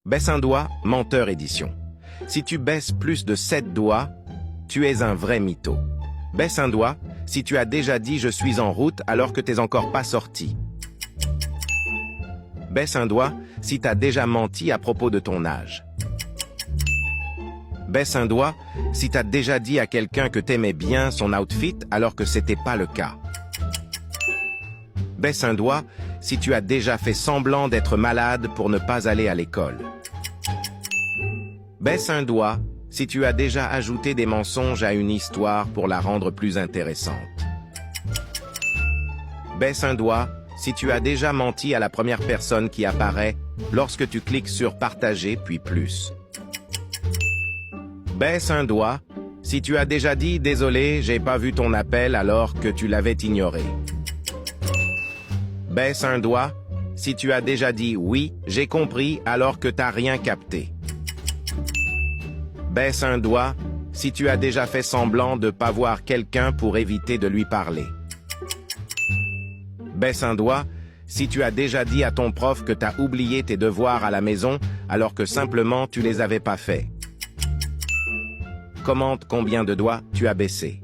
Baisse un doigt, menteur édition. Si tu baisses plus de 7 doigts, tu es un vrai mytho. Baisse un doigt si tu as déjà dit je suis en route alors que t'es encore pas sorti. Baisse un doigt si t'as déjà menti à propos de ton âge. Baisse un doigt si t'as déjà dit à quelqu'un que t'aimais bien son outfit alors que c'était pas le cas. Baisse un doigt si tu as déjà fait semblant d'être malade pour ne pas aller à l'école. Baisse un doigt si tu as déjà ajouté des mensonges à une histoire pour la rendre plus intéressante. Baisse un doigt si tu as déjà menti à la première personne qui apparaît lorsque tu cliques sur partager puis plus. Baisse un doigt si tu as déjà dit désolé, j'ai pas vu ton appel alors que tu l'avais ignoré. Baisse un doigt si tu as déjà dit oui, j'ai compris alors que t'as rien capté. Baisse un doigt si tu as déjà fait semblant de pas voir quelqu'un pour éviter de lui parler. Baisse un doigt si tu as déjà dit à ton prof que t'as oublié tes devoirs à la maison alors que simplement tu les avais pas faits. Commente combien de doigts tu as baissé.